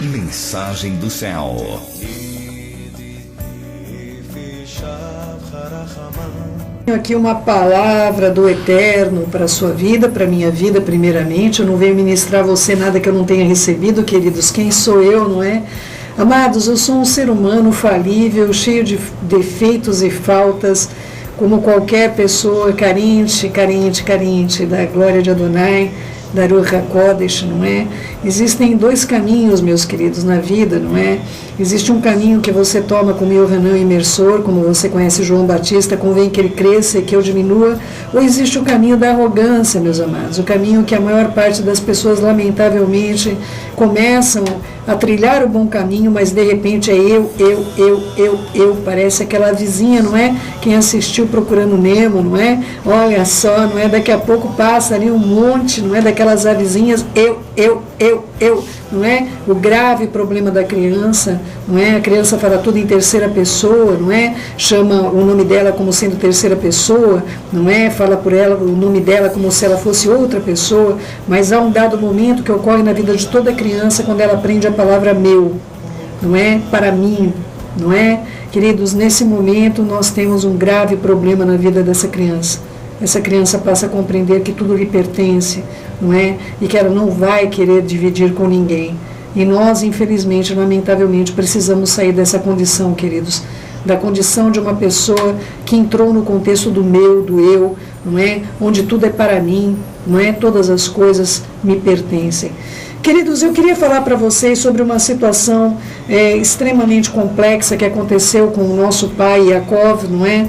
Mensagem do céu. Tenho aqui uma palavra do Eterno para a sua vida, para a minha vida primeiramente. Eu não venho ministrar a você nada que eu não tenha recebido, queridos. Quem sou eu, não é? Amados, eu sou um ser humano falível, cheio de defeitos e faltas, como qualquer pessoa carente da glória de Adonai, da Ruach HaKodesh, não é? Existem dois caminhos, meus queridos, na vida, não é? Existe um caminho que você toma como Yohanan imersor, como você conhece João Batista, convém que ele cresça e que eu diminua, ou existe o caminho da arrogância, meus amados, o caminho que a maior parte das pessoas, lamentavelmente, começam a trilhar o bom caminho, mas de repente é eu, parece aquela vizinha, não é? Quem assistiu Procurando Nemo, não é? Olha só, não é? Daqui a pouco passa ali um monte, não é? Daquelas avezinhas, eu, não é? O grave problema da criança, não é? A criança fala tudo em terceira pessoa, não é? Chama o nome dela como sendo terceira pessoa, não é? Fala por ela o nome dela como se ela fosse outra pessoa, mas há um dado momento que ocorre na vida de toda criança quando ela aprende a palavra meu, não é? Para mim, não é? Queridos, nesse momento nós temos um grave problema na vida dessa criança. Essa criança passa a compreender que tudo lhe pertence, não é? E que ela não vai querer dividir com ninguém. E nós, infelizmente, lamentavelmente, precisamos sair dessa condição, queridos, da condição de uma pessoa que entrou no contexto do meu, do eu, não é? Onde tudo é para mim, não é? Todas as coisas me pertencem. Queridos, eu queria falar para vocês sobre uma situação extremamente complexa que aconteceu com o nosso pai Yaakov, não é?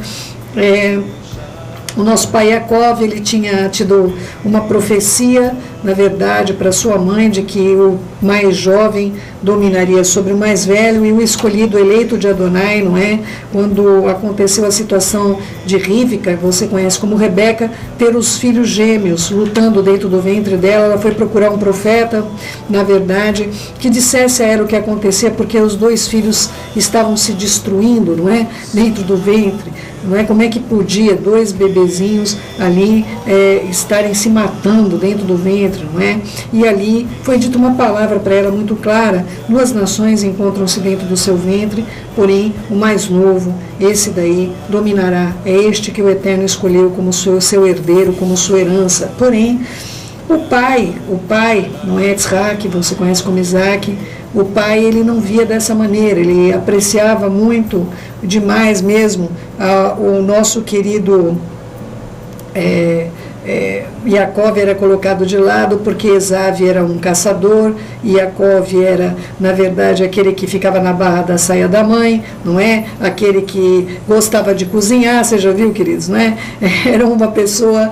O nosso pai Yaakov, ele tinha tido uma profecia, na verdade, para sua mãe, de que o mais jovem dominaria sobre o mais velho, e o escolhido eleito de Adonai, não é? Quando aconteceu a situação de Rívika, você conhece como Rebeca, ter os filhos gêmeos lutando dentro do ventre dela, ela foi procurar um profeta, na verdade, que dissesse a ela o que acontecia, porque os dois filhos estavam se destruindo, não é? Dentro do ventre. Não é? Como é que podia dois bebezinhos ali estarem se matando dentro do ventre, não é? E ali foi dita uma palavra para ela muito clara: duas nações encontram-se dentro do seu ventre, porém o mais novo, esse daí, dominará. É este que o Eterno escolheu como seu herdeiro, como sua herança. Porém, o pai, não é Yitzhak, você conhece como Isaac, o pai, ele não via dessa maneira, ele apreciava muito, demais mesmo, o nosso querido Yaakov era colocado de lado porque Esav era um caçador, e Yaakov era, na verdade, aquele que ficava na barra da saia da mãe, não é? Aquele que gostava de cozinhar, você já viu, queridos, não é? Era uma pessoa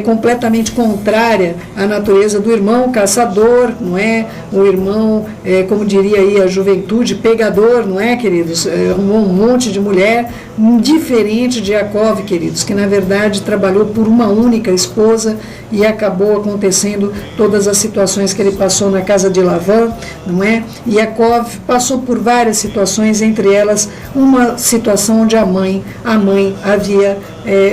completamente contrária à natureza do irmão, caçador, não é? O irmão, como diria aí a juventude, pegador, não é, queridos? Arrumou um monte de mulher, diferente de Yaakov, queridos, que na verdade trabalhou por uma única esposa, e acabou acontecendo todas as situações que ele passou na casa de Lavã, não é? E Yaakov passou por várias situações, entre elas uma situação onde a mãe havia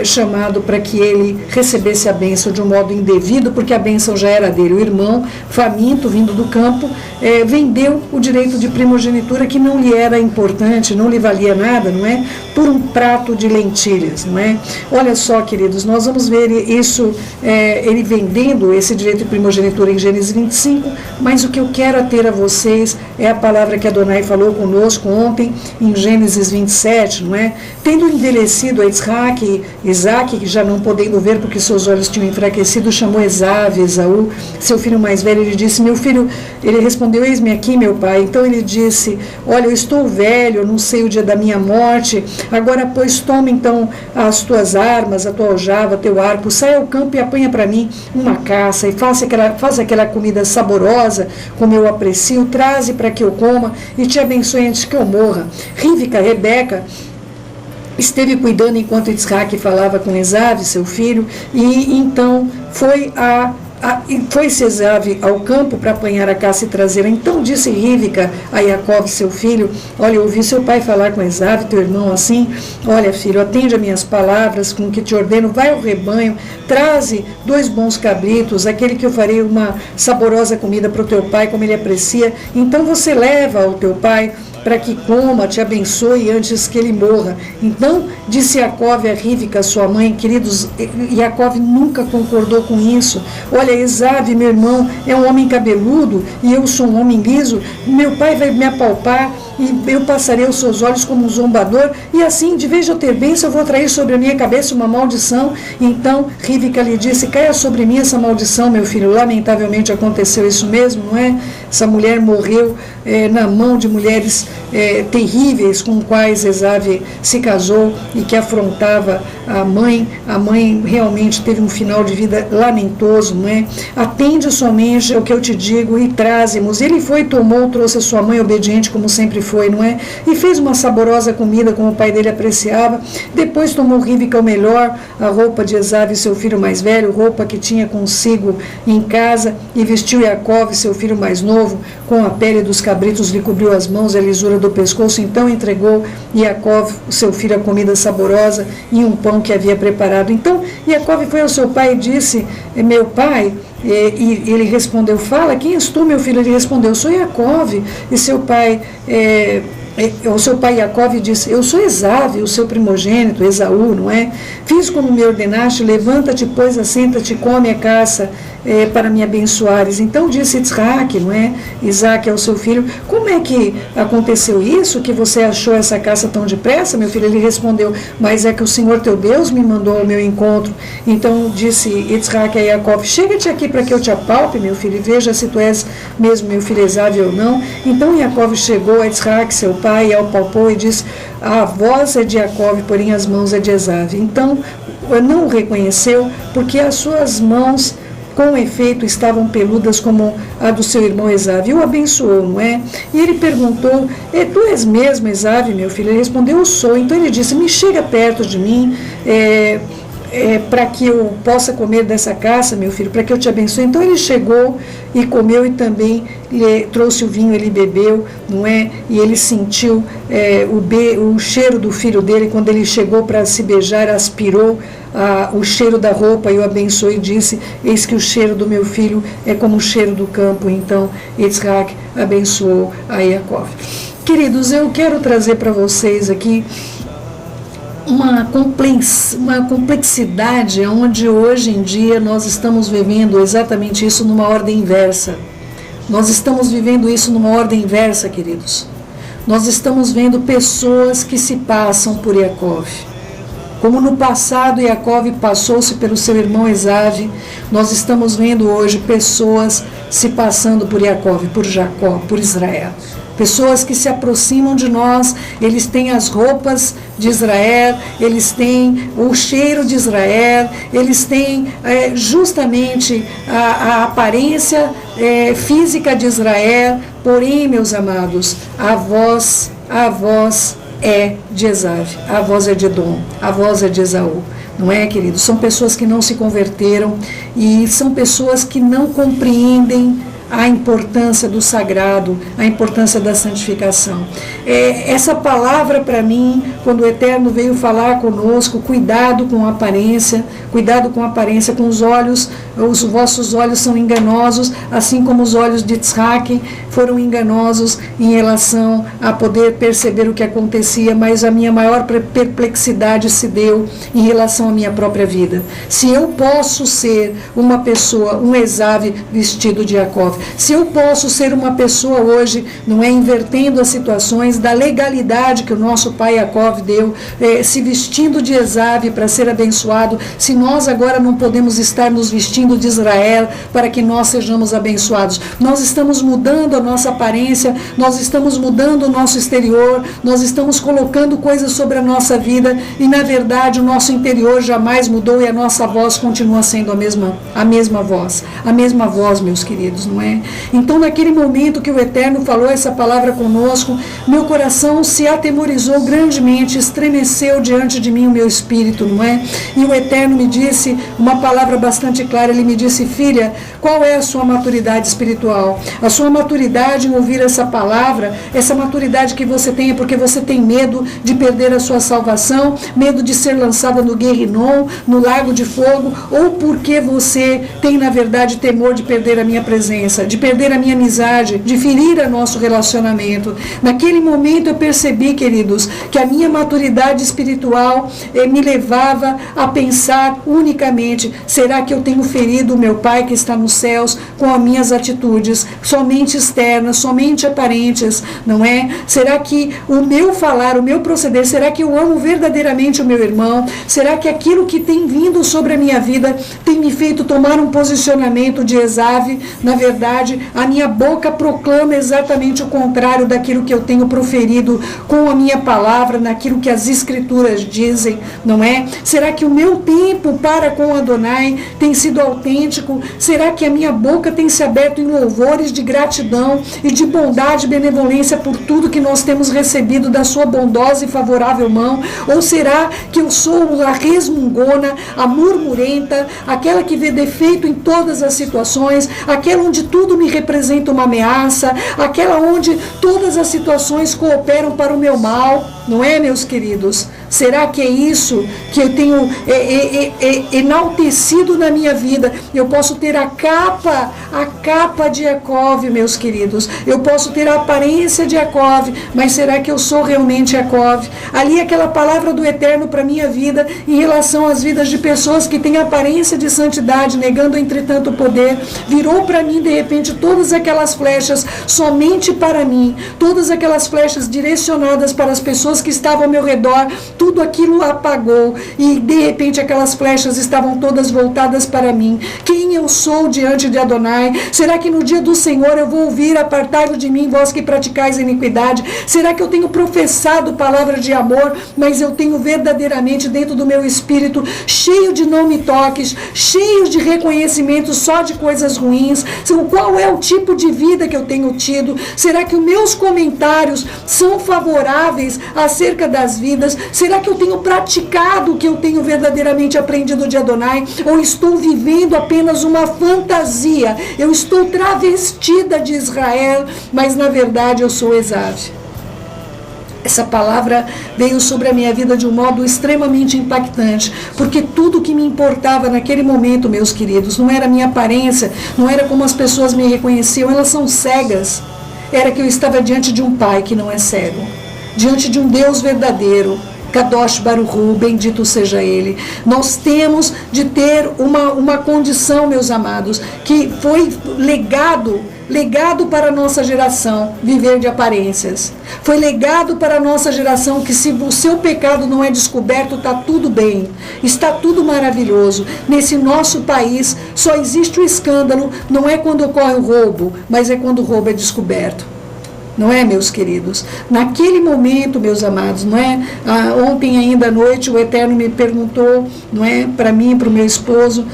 chamado para que ele recebesse a bênção de um modo indevido, porque a bênção já era dele. O irmão, faminto, vindo do campo, vendeu o direito de primogenitura, que não lhe era importante, não lhe valia nada, não é? Por um prato de lentilhas, não é? Olha só, queridos, nós vamos ver isso, ele vendendo esse direito de primogenitura em Gênesis 25, mas o que eu quero ater a vocês é a palavra que Adonai falou conosco ontem, em Gênesis 27, não é? Tendo envelhecido a Isaac, que já não podendo ver porque seus olhos tinham enfraquecido, chamou Esaú, seu filho mais velho, ele disse: meu filho, ele respondeu: eis-me aqui, meu pai. Então ele disse: olha, eu estou velho, eu não sei o dia da minha morte, agora pois toma então as tuas armas, a tua aljava, teu arco, sai ao campo e apanha para mim uma caça, e faça aquela comida saborosa, como eu aprecio, traze para que eu coma e te abençoe antes que eu morra. Rívika, Rebeca, esteve cuidando enquanto Yitzhak falava com Esav, seu filho, e então foi a E foi-se Esav ao campo para apanhar a caça e trazê-la. Então disse Rívca a Jacó, seu filho: olha, eu ouvi seu pai falar com Esav, teu irmão, assim: olha, filho, atende a minhas palavras com que te ordeno, vai ao rebanho, traze 2 bons cabritos, aquele que eu farei uma saborosa comida para o teu pai, como ele aprecia. Então você leva ao teu pai, para que coma, te abençoe antes que ele morra. Então disse Jacó a Rívca, sua mãe. Queridos, Jacó nunca concordou com isso. Olha, Esav, meu irmão, é um homem cabeludo e eu sou um homem liso. Meu pai vai me apalpar e eu passarei os seus olhos como um zombador, e assim, de vez de eu ter bênção, eu vou trair sobre a minha cabeça uma maldição. Então Rívca lhe disse: caia sobre mim essa maldição, meu filho. Lamentavelmente aconteceu isso mesmo, não é? Essa mulher morreu na mão de mulheres terríveis com quais Esav se casou e que afrontava a mãe. A mãe realmente teve um final de vida lamentoso, não é? Atende somente ao que eu te digo e traze-mos. Ele foi, tomou, trouxe a sua mãe obediente, como sempre foi, não é? E fez uma saborosa comida como o pai dele apreciava. Depois tomou Rívca o melhor, a roupa de Esav, seu filho mais velho, roupa que tinha consigo em casa, e vestiu Jacó, seu filho mais novo, com a pele dos cabritos, lhe cobriu as mãos e a lisura do pescoço. Então entregou Jacó, seu filho, a comida saborosa e um pão que havia preparado. Então Jacó foi ao seu pai e disse: meu pai. E ele respondeu: fala, quem és tu, meu filho? Ele respondeu: sou Jacó. E seu pai o seu pai Jacó disse: eu sou Esav, o seu primogênito, Esaú, não é? Fiz como me ordenaste, levanta-te, pois, assenta-te, come a caça para me abençoares. Então disse Isaac, não é? Isaac é o seu filho: como é que aconteceu isso, que você achou essa caça tão depressa, meu filho? Ele respondeu: mas é que o Senhor teu Deus me mandou ao meu encontro. Então disse Isaac a Jacó: chega-te aqui para que eu te apalpe, meu filho, e veja se tu és mesmo meu filho Esav ou não. Então Jacó chegou a Isaac, seu pai, e apalpou e disse: a voz é de Jacó, porém as mãos é de Esav. Então não o reconheceu, porque as suas mãos, com efeito, estavam peludas como a do seu irmão Esav. E o abençoou, não é? E ele perguntou: tu és mesmo Esav, meu filho? Ele respondeu: eu sou. Então ele disse: me chega perto de mim, para que eu possa comer dessa caça, meu filho, para que eu te abençoe. Então ele chegou e comeu, e também lhe trouxe o vinho, ele bebeu, não é? E ele sentiu o cheiro do filho dele. Quando ele chegou para se beijar, aspirou o cheiro da roupa e o abençoou e disse: eis que o cheiro do meu filho é como o cheiro do campo. Então Isaac abençoou a Jacó. Queridos, eu quero trazer para vocês aqui uma complexidade onde hoje em dia nós estamos vivendo exatamente isso numa ordem inversa. Nós estamos vivendo isso numa ordem inversa, queridos. Nós estamos vendo pessoas que se passam por Jacó. Como no passado Jacó passou-se pelo seu irmão Esav, nós estamos vendo hoje pessoas se passando por Jacó, por Israel. Pessoas que se aproximam de nós, eles têm as roupas de Israel, eles têm o cheiro de Israel, eles têm justamente a aparência física de Israel, porém, meus amados, a voz é de Esav, a voz é de Edom, a voz é de Esaú. Não é, queridos? São pessoas que não se converteram e são pessoas que não compreendem a importância do sagrado, a importância da santificação. Essa palavra, para mim, quando o Eterno veio falar conosco: cuidado com a aparência, com os olhos, os vossos olhos são enganosos, assim como os olhos de Isaac foram enganosos em relação a poder perceber o que acontecia, mas a minha maior perplexidade se deu em relação à minha própria vida. Se eu posso ser uma pessoa, um Esav vestido de Jacó, se eu posso ser uma pessoa hoje, não é, invertendo as situações da legalidade que o nosso pai Jacó deu, se vestindo de Esav para ser abençoado, se nós agora não podemos estar nos vestindo de Israel para que nós sejamos abençoados. Nós estamos mudando a nossa aparência, nós estamos mudando o nosso exterior, nós estamos colocando coisas sobre a nossa vida e, na verdade, o nosso interior jamais mudou e a nossa voz continua sendo a mesma voz, meus queridos, não é? é? Então, naquele momento que o Eterno falou essa palavra conosco, meu coração se atemorizou grandemente, estremeceu diante de mim o meu espírito, não é? E o Eterno me disse uma palavra bastante clara, ele me disse: filha, qual é a sua maturidade espiritual? A sua maturidade em ouvir essa palavra, essa maturidade que você tem é porque você tem medo de perder a sua salvação, medo de ser lançada no Guerrinom, no lago de fogo, ou porque você tem, na verdade, temor de perder a minha presença, de perder a minha amizade, de ferir o nosso relacionamento. Naquele momento eu percebi, queridos, que a minha maturidade espiritual me levava a pensar unicamente: será que eu tenho ferido o meu Pai que está nos céus com as minhas atitudes, somente externas, somente aparentes, não é? Será que o meu falar, o meu proceder, será que eu amo verdadeiramente o meu irmão? Será que aquilo que tem vindo sobre a minha vida tem me feito tomar um posicionamento de Esav? Na verdade, a minha boca proclama exatamente o contrário daquilo que eu tenho proferido com a minha palavra, naquilo que as Escrituras dizem, não é? Será que o meu tempo para com Adonai tem sido autêntico? Será que a minha boca tem se aberto em louvores de gratidão e de bondade e benevolência por tudo que nós temos recebido da sua bondosa e favorável mão? Ou será que eu sou a resmungona, a murmurenta, aquela que vê defeito em todas as situações, aquela onde tudo me representa uma ameaça, aquela onde todas as situações cooperam para o meu mal? Não é, meus queridos? Será que é isso que eu tenho enaltecido na minha vida? Eu posso ter a capa de Jacó, meus queridos. Eu posso ter a aparência de Jacó, mas será que eu sou realmente Jacó? Ali aquela palavra do Eterno para a minha vida, em relação às vidas de pessoas que têm aparência de santidade, negando entretanto o poder, virou para mim de repente todas aquelas flechas somente para mim, todas aquelas flechas direcionadas para as pessoas que estavam ao meu redor. Tudo aquilo apagou e de repente aquelas flechas estavam todas voltadas para mim. Quem eu sou diante de Adonai? Será que no dia do Senhor eu vou ouvir: apartai-vos de mim, vós que praticais a iniquidade? Será que eu tenho professado palavra de amor, mas eu tenho verdadeiramente dentro do meu espírito cheio de não me toques, cheio de reconhecimento só de coisas ruins? Qual é o tipo de vida que eu tenho tido? Será que os meus comentários são favoráveis acerca das vidas? Será que eu tenho praticado o que eu tenho verdadeiramente aprendido de Adonai? Ou estou vivendo apenas uma fantasia? Eu estou travestida de Israel, mas na verdade eu sou Esav. Essa palavra veio sobre a minha vida de um modo extremamente impactante, porque tudo que me importava naquele momento, meus queridos, não era a minha aparência, não era como as pessoas me reconheciam, elas são cegas. Era que eu estava diante de um Pai que não é cego, diante de um Deus verdadeiro. Kadosh Baruch Hu, bendito seja Ele. Nós temos de ter uma condição, meus amados, que foi legado para a nossa geração, viver de aparências. Foi legado para a nossa geração que, se o seu pecado não é descoberto, está tudo bem, está tudo maravilhoso. Nesse nosso país só existe o escândalo, não é quando ocorre o roubo, mas é quando o roubo é descoberto. Não é, meus queridos? Naquele momento, meus amados, não é? Ontem ainda à noite o Eterno me perguntou, não é, para mim, para o meu esposo,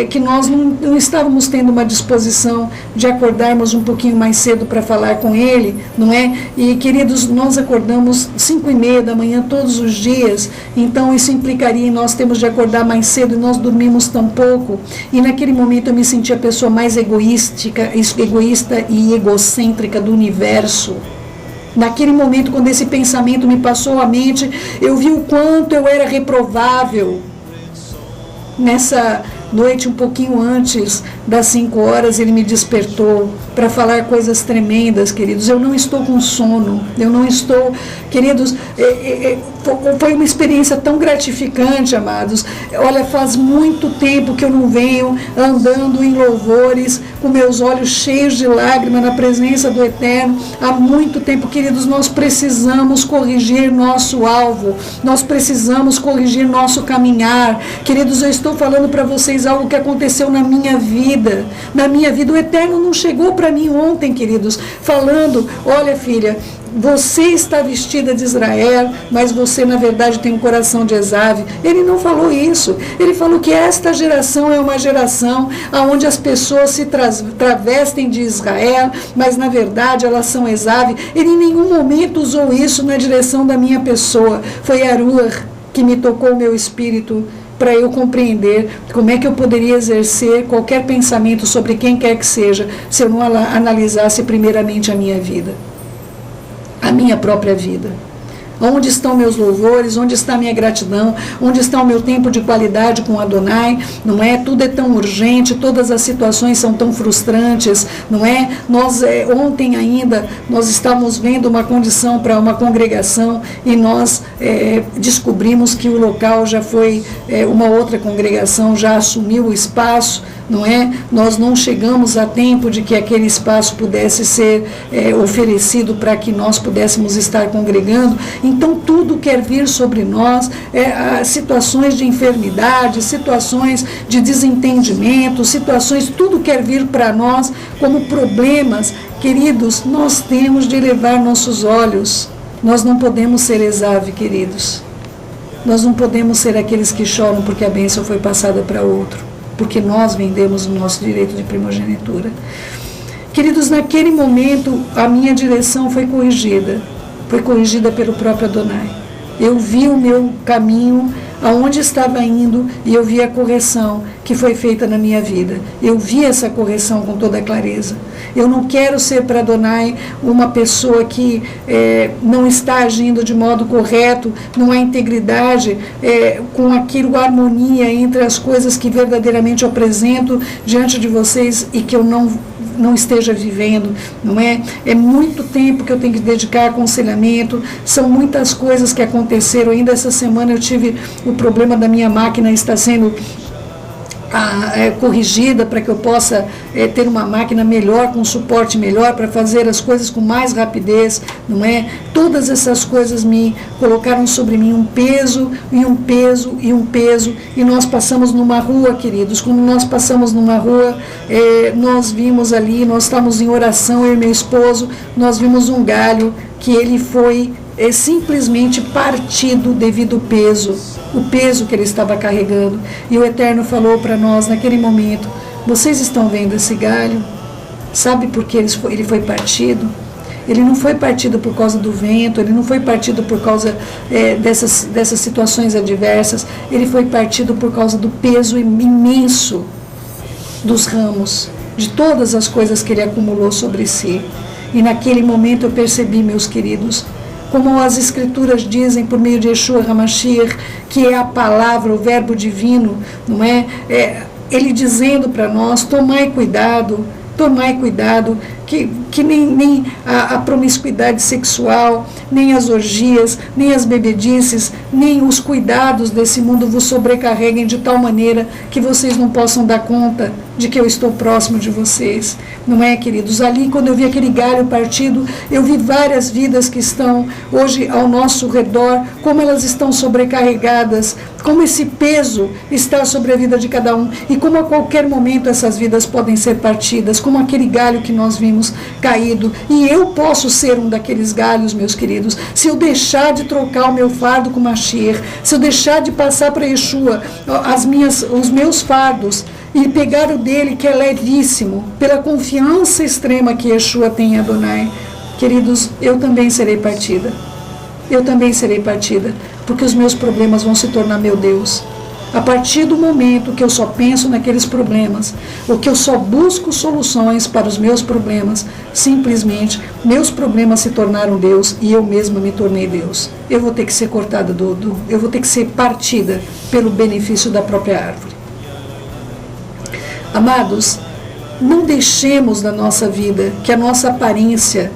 que nós não estávamos tendo uma disposição de acordarmos um pouquinho mais cedo para falar com ele, não é? E, queridos, nós acordamos 5:30 da manhã todos os dias, então isso implicaria em nós termos de acordar mais cedo e nós dormimos tão pouco. E naquele momento eu me senti a pessoa mais egoísta e egocêntrica do universo. Naquele momento, quando esse pensamento me passou à mente, eu vi o quanto eu era reprovável. Nessa noite, um pouquinho antes das 5 horas, ele me despertou para falar coisas tremendas, queridos. Eu não estou com sono, eu não estou, queridos, foi uma experiência tão gratificante, amados. Olha, faz muito tempo que eu não venho andando em louvores, com meus olhos cheios de lágrimas na presença do Eterno. Há muito tempo, queridos, nós precisamos corrigir nosso alvo, nós precisamos corrigir nosso caminhar. Queridos, eu estou falando para vocês algo que aconteceu na minha vida. Na minha vida, o Eterno não chegou para mim ontem, queridos, falando: olha, filha, você está vestida de Israel, mas você na verdade tem um coração de Esav. Ele não falou isso. Ele falou que esta geração é uma geração onde as pessoas se travestem de Israel, mas na verdade elas são Esav. Ele em nenhum momento usou isso na direção da minha pessoa. Foi Aruach que me tocou o meu espírito para eu compreender como é que eu poderia exercer qualquer pensamento sobre quem quer que seja, se eu não analisasse primeiramente a minha vida, a minha própria vida. Onde estão meus louvores? Onde está a minha gratidão? Onde está o meu tempo de qualidade com Adonai? Não é? Tudo é tão urgente, todas as situações são tão frustrantes, não é? Ontem ainda, nós estávamos vendo uma condição para uma congregação e nós descobrimos que o local já foi, uma outra congregação já assumiu o espaço, não é? Nós não chegamos a tempo de que aquele espaço pudesse ser oferecido para que nós pudéssemos estar congregando. Então tudo quer vir sobre nós, situações de enfermidade, situações de desentendimento, situações, tudo quer vir para nós como problemas. Queridos, nós temos de elevar nossos olhos. Nós não podemos ser Esav, queridos. Nós não podemos ser aqueles que choram porque a bênção foi passada para outro, porque nós vendemos o nosso direito de primogenitura. Queridos, naquele momento a minha direção foi corrigida pelo próprio Adonai. Eu vi o meu caminho, aonde estava indo, e eu vi a correção que foi feita na minha vida. Eu vi essa correção com toda clareza. Eu não quero ser para Adonai uma pessoa que não está agindo de modo correto, não há integridade, com aquilo, harmonia entre as coisas que verdadeiramente eu apresento diante de vocês e que eu não esteja vivendo, não é? É muito tempo que eu tenho que dedicar a aconselhamento, são muitas coisas que aconteceram. Ainda essa semana eu tive o problema da minha máquina, está sendo corrigida para que eu possa ter uma máquina melhor, com suporte melhor, para fazer as coisas com mais rapidez, não é? Todas essas coisas me colocaram sobre mim um peso, e um peso, e um peso, e nós passamos numa rua, queridos. Quando nós passamos numa rua, nós vimos ali, nós estávamos em oração, eu e meu esposo, nós vimos um galho que ele foi simplesmente partido devido ao peso, o peso que ele estava carregando. E o Eterno falou para nós naquele momento: vocês estão vendo esse galho? Sabe por que ele foi partido? Ele não foi partido por causa do vento, ele não foi partido por causa dessas situações adversas, ele foi partido por causa do peso imenso dos ramos, de todas as coisas que ele acumulou sobre si. E naquele momento eu percebi, meus queridos, como as Escrituras dizem por meio de Yeshua HaMashiach, que é a palavra, o verbo divino, não é? Ele dizendo para nós: tomai cuidado, que nem a promiscuidade sexual, nem as orgias, nem as bebedices, nem os cuidados desse mundo vos sobrecarreguem de tal maneira que vocês não possam dar conta de que eu estou próximo de vocês. Não é, queridos? Ali, quando eu vi aquele galho partido, eu vi várias vidas que estão hoje ao nosso redor, como elas estão sobrecarregadas, como esse peso está sobre a vida de cada um, e como a qualquer momento essas vidas podem ser partidas, como aquele galho que nós vimos caído. E eu posso ser um daqueles galhos, meus queridos, se eu deixar de trocar o meu fardo com Mashiach, se eu deixar de passar para Yeshua os meus fardos, e pegar o dele, que é levíssimo, pela confiança extrema que Yeshua tem em Adonai. Queridos, eu também serei partida. Eu também serei partida, porque os meus problemas vão se tornar meu Deus. A partir do momento que eu só penso naqueles problemas, ou que eu só busco soluções para os meus problemas, simplesmente meus problemas se tornaram Deus e eu mesma me tornei Deus. Eu vou ter que ser cortada eu vou ter que ser partida pelo benefício da própria árvore. Amados, não deixemos na nossa vida que a nossa aparência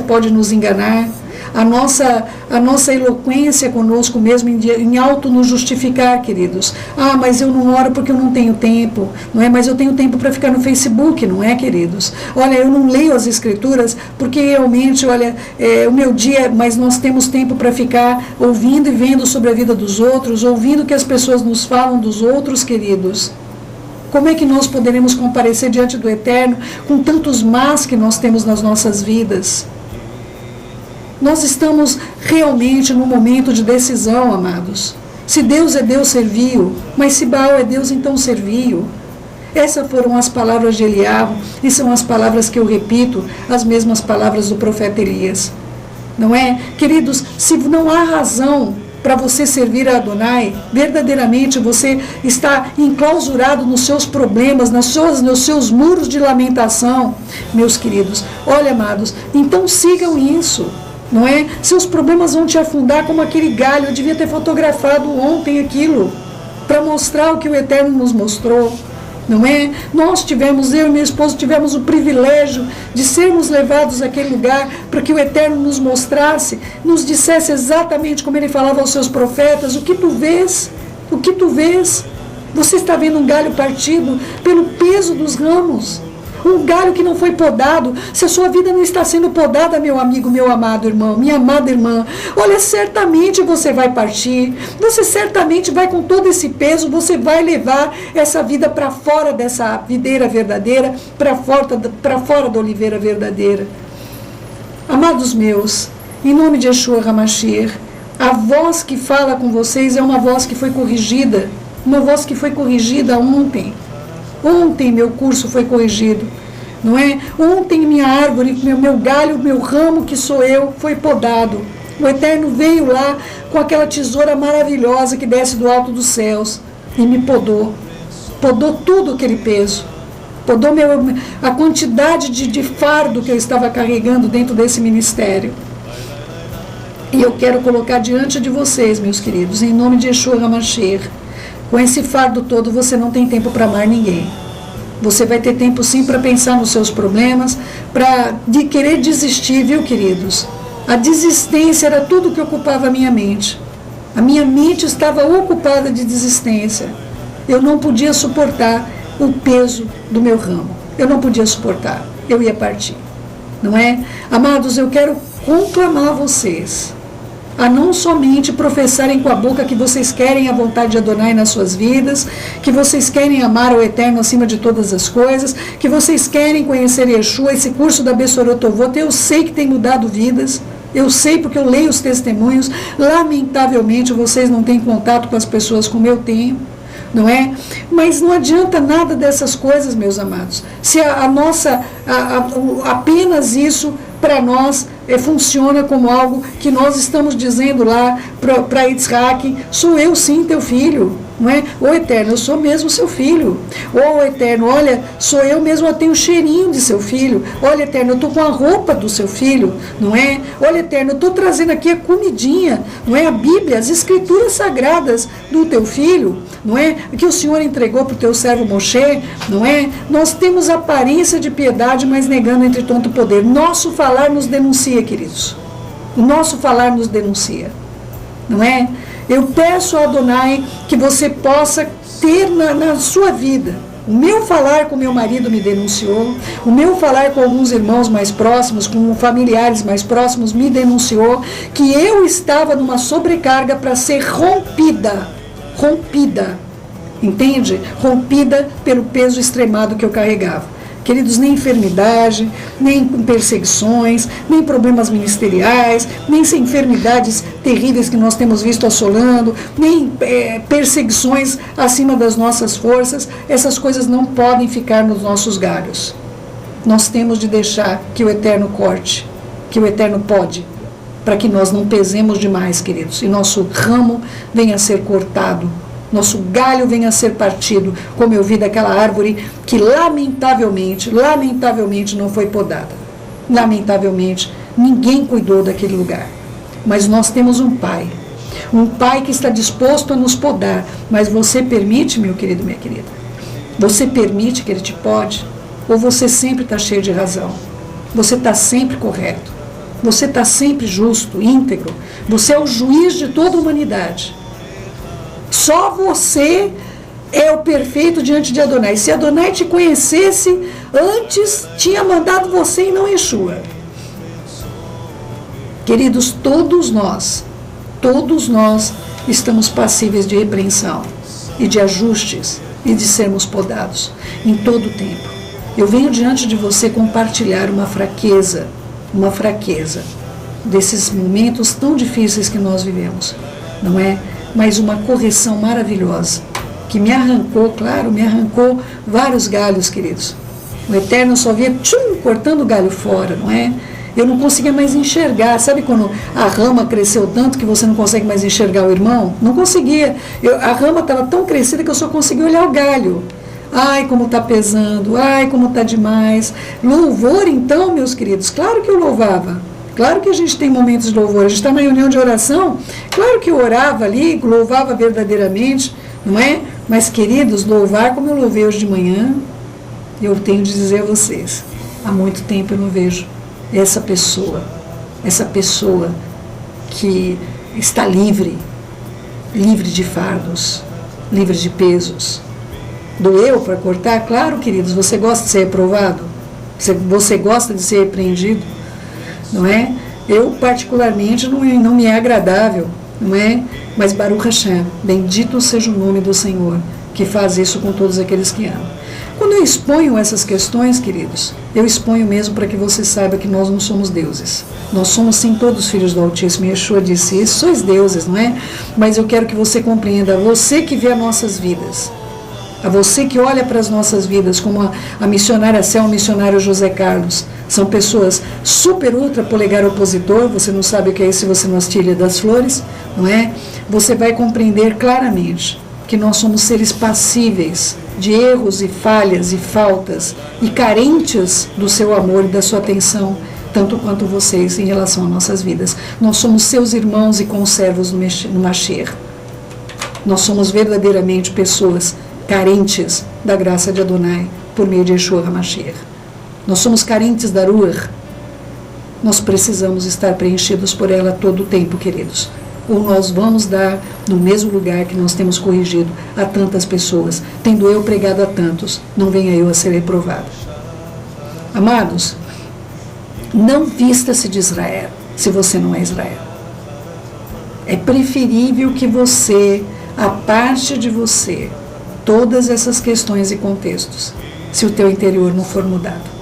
pode nos enganar, a nossa eloquência conosco mesmo em auto nos justificar, queridos. Mas eu não oro porque eu não tenho tempo, não é? Mas eu tenho tempo para ficar no Facebook, não é, queridos? Olha, eu não leio as Escrituras porque realmente, olha, o meu dia, mas nós temos tempo para ficar ouvindo e vendo sobre a vida dos outros, ouvindo o que as pessoas nos falam dos outros, queridos. Como é que nós poderemos comparecer diante do Eterno com tantos más que nós temos nas nossas vidas? Nós estamos realmente num momento de decisão, amados. Se Deus é Deus, serviu. Mas se Baal é Deus, então serviu. Essas foram as palavras de Eliabe, e são as palavras que eu repito, as mesmas palavras do profeta Elias. Não é? Queridos, se não há razão para você servir a Adonai, verdadeiramente você está enclausurado nos seus problemas, nos seus muros de lamentação, meus queridos. Olha, amados, então sigam isso. Não é? Seus problemas vão te afundar como aquele galho. Eu devia ter fotografado ontem aquilo, para mostrar o que o Eterno nos mostrou. Não é? Nós tivemos, eu e meu esposo tivemos o privilégio de sermos levados àquele lugar para que o Eterno nos mostrasse, nos dissesse exatamente como ele falava aos seus profetas: o que tu vês? O que tu vês? Você está vendo um galho partido pelo peso dos ramos. Um galho que não foi podado. Se a sua vida não está sendo podada, meu amigo, meu amado irmão, minha amada irmã, olha, certamente você vai partir. Você certamente vai, com todo esse peso, você vai levar essa vida para fora dessa videira verdadeira, para fora da oliveira verdadeira. Amados meus, em nome de Yeshua HaMashiach, a voz que fala com vocês é uma voz que foi corrigida. Uma voz que foi corrigida ontem. Ontem meu curso foi corrigido, não é? Ontem minha árvore, meu galho, meu ramo que sou eu, foi podado. O Eterno veio lá com aquela tesoura maravilhosa que desce do alto dos céus e me podou. Podou tudo aquele peso. Podou a quantidade de fardo que eu estava carregando dentro desse ministério. E eu quero colocar diante de vocês, meus queridos, em nome de Yeshua HaMashiach, com esse fardo todo, você não tem tempo para amar ninguém. Você vai ter tempo sim para pensar nos seus problemas, de querer desistir, viu, queridos? A desistência era tudo que ocupava a minha mente. A minha mente estava ocupada de desistência. Eu não podia suportar o peso do meu ramo. Eu não podia suportar. Eu ia partir. Não é? Amados, eu quero conclamar vocês a não somente professarem com a boca que vocês querem a vontade de Adonai nas suas vidas, que vocês querem amar o Eterno acima de todas as coisas, que vocês querem conhecer Yeshua. Esse curso da Bessorot Tovot, eu sei que tem mudado vidas, eu sei porque eu leio os testemunhos. Lamentavelmente vocês não têm contato com as pessoas como eu tenho, não é? Mas não adianta nada dessas coisas, meus amados, se apenas isso para nós funciona como algo que nós estamos dizendo lá para Yitzhak: sou eu sim teu filho, não é? Ô Eterno, eu sou mesmo seu filho. Ô Eterno, olha, sou eu mesmo, eu tenho o cheirinho de seu filho. Olha, Eterno, eu estou com a roupa do seu filho, não é? Olha, Eterno, eu estou trazendo aqui a comidinha, não é? A Bíblia, as escrituras sagradas do teu filho, não é? Que o Senhor entregou para o teu servo Moshe, não é? Nós temos aparência de piedade, mas negando entre tanto poder. Nosso falar nos denuncia, queridos. O nosso falar nos denuncia, não é? Eu peço a Adonai que você possa ter na sua vida. O meu falar com meu marido me denunciou, o meu falar com alguns irmãos mais próximos, com familiares mais próximos, me denunciou que eu estava numa sobrecarga para ser rompida, entende? Rompida pelo peso extremado que eu carregava. Queridos, nem enfermidade, nem perseguições, nem problemas ministeriais, nem enfermidades terríveis que nós temos visto assolando, nem perseguições acima das nossas forças. Essas coisas não podem ficar nos nossos galhos. Nós temos de deixar que o Eterno corte, que o Eterno pode, para que nós não pesemos demais, queridos, e nosso ramo venha a ser cortado, nosso galho venha a ser partido, como eu vi daquela árvore que lamentavelmente não foi podada. Lamentavelmente, ninguém cuidou daquele lugar. Mas nós temos um Pai que está disposto a nos podar. Mas você permite, meu querido, minha querida? Você permite que Ele te pode? Ou você sempre está cheio de razão? Você está sempre correto? Você está sempre justo, íntegro? Você é o juiz de toda a humanidade. Só você é o perfeito diante de Adonai. Se Adonai te conhecesse antes, tinha mandado você e não Yeshua. Queridos, todos nós estamos passíveis de repreensão e de ajustes e de sermos podados em todo o tempo. Eu venho diante de você compartilhar uma fraqueza, desses momentos tão difíceis que nós vivemos, não é? Mas uma correção maravilhosa, que me arrancou, claro, me arrancou vários galhos, queridos. O Eterno só via, cortando o galho fora, não é? Eu não conseguia mais enxergar. Sabe quando a rama cresceu tanto que você não consegue mais enxergar o irmão? Não conseguia. A rama estava tão crescida que eu só conseguia olhar o galho. Ai, como está pesando, ai, como está demais. Louvor, então, meus queridos, claro que eu louvava. Claro que a gente tem momentos de louvor. A gente está na reunião de oração, claro que eu orava ali, louvava verdadeiramente, não é? Mas, queridos, louvar como eu louvei hoje de manhã, eu tenho de dizer a vocês, há muito tempo eu não vejo essa pessoa que está livre de fardos, livre de pesos. Doeu para cortar? Claro, queridos, você gosta de ser reprovado? Você gosta de ser repreendido? Não é? Eu, particularmente, não me é agradável, não é? Mas Baruch Hashem, bendito seja o nome do Senhor, que faz isso com todos aqueles que amam. Quando eu exponho essas questões, queridos, eu exponho mesmo para que você saiba que nós não somos deuses. Nós somos sim todos filhos do Altíssimo. Yeshua disse isso, sois deuses, não é? Mas eu quero que você compreenda, você que vê as nossas vidas, a você que olha para as nossas vidas, como a missionária Céu, o missionário José Carlos, são pessoas super ultra polegar opositor, você não sabe o que é isso se você não assistir das Flores, não é? Você vai compreender claramente que nós somos seres passíveis de erros e falhas e faltas e carentes do seu amor e da sua atenção, tanto quanto vocês em relação às nossas vidas. Nós somos seus irmãos e conservos no Mashiach. Nós somos verdadeiramente pessoas carentes da graça de Adonai por meio de Yeshua HaMashiach. Nós somos carentes da Ruach. Nós precisamos estar preenchidos por ela todo o tempo, queridos. Ou nós vamos dar no mesmo lugar que nós temos corrigido a tantas pessoas, tendo eu pregado a tantos, não venha eu a ser reprovado. Amados, não vista-se de Israel se você não é Israel. É preferível que você, aparte de você, todas essas questões e contextos, se o teu interior não for mudado.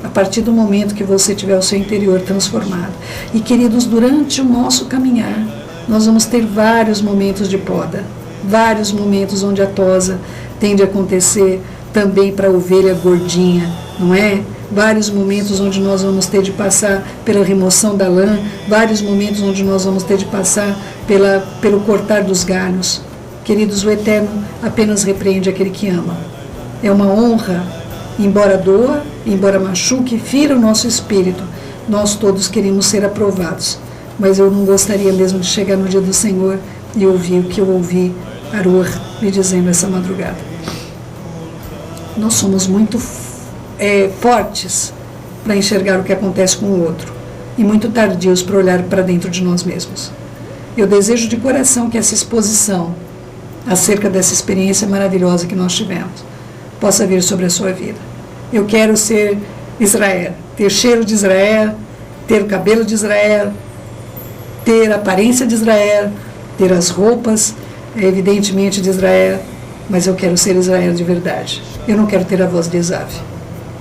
A partir do momento que você tiver o seu interior transformado. E, queridos, durante o nosso caminhar, nós vamos ter vários momentos de poda, vários momentos onde a tosa tende a acontecer também para a ovelha gordinha, não é? Vários momentos onde nós vamos ter de passar pela remoção da lã, vários momentos onde nós vamos ter de passar pelo cortar dos galhos. Queridos, o Eterno apenas repreende aquele que ama. É uma honra, embora doa, embora machuque, fira o nosso espírito, nós todos queremos ser aprovados. Mas eu não gostaria mesmo de chegar no dia do Senhor e ouvir o que eu ouvi Aruach me dizendo essa madrugada. Nós somos muito fortes para enxergar o que acontece com o outro e muito tardios para olhar para dentro de nós mesmos. Eu desejo de coração que essa exposição acerca dessa experiência maravilhosa que nós tivemos possa vir sobre a sua vida. Eu quero ser Israel, ter cheiro de Israel, ter o cabelo de Israel, ter a aparência de Israel, ter as roupas, evidentemente, de Israel, mas eu quero ser Israel de verdade. Eu não quero ter a voz de Esav.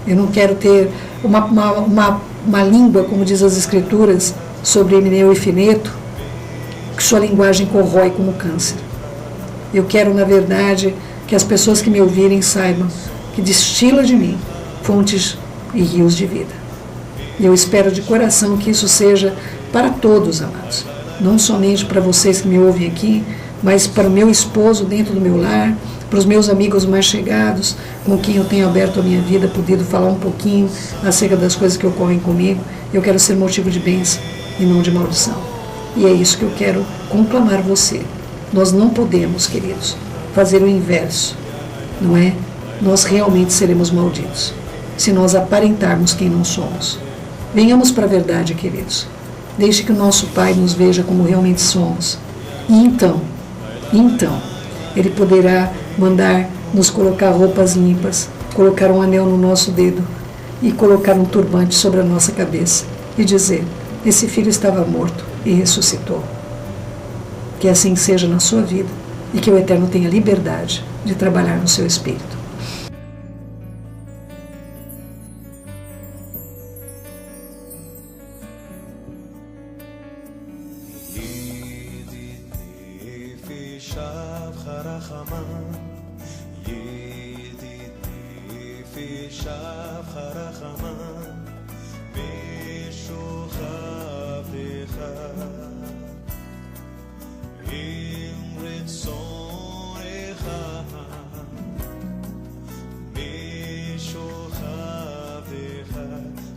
Eu não quero ter uma língua, como diz as Escrituras, sobre Emineu e Fineto, que sua linguagem corrói como câncer. Eu quero, na verdade, que as pessoas que me ouvirem saibam que destila de mim fontes e rios de vida. E eu espero de coração que isso seja para todos, amados. Não somente para vocês que me ouvem aqui, mas para o meu esposo dentro do meu lar, para os meus amigos mais chegados, com quem eu tenho aberto a minha vida, podido falar um pouquinho acerca das coisas que ocorrem comigo. Eu quero ser motivo de bênção e não de maldição. E é isso que eu quero conclamar você. Nós não podemos, queridos, fazer o inverso, não é? Nós realmente seremos malditos se nós aparentarmos quem não somos. Venhamos para a verdade, queridos. Deixe que o nosso Pai nos veja como realmente somos. E então, Ele poderá mandar nos colocar roupas limpas, colocar um anel no nosso dedo e colocar um turbante sobre a nossa cabeça e dizer: esse filho estava morto e ressuscitou. Que assim seja na sua vida e que o Eterno tenha liberdade de trabalhar no seu espírito. ושב חרחמן משוכבך עם רצונך משוכבך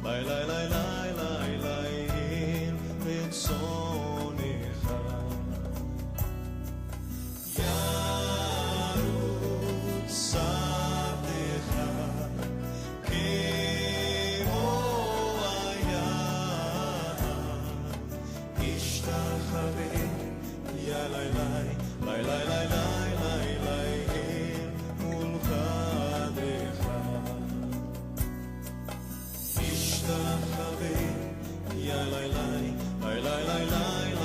לי לי לי לי לי לי עם רצונך ירוץ עבדך כמו הים ישתחווה יא לי לי לי לי לי לי לי אל מולך ישתחווה יא לי לי לי לי לי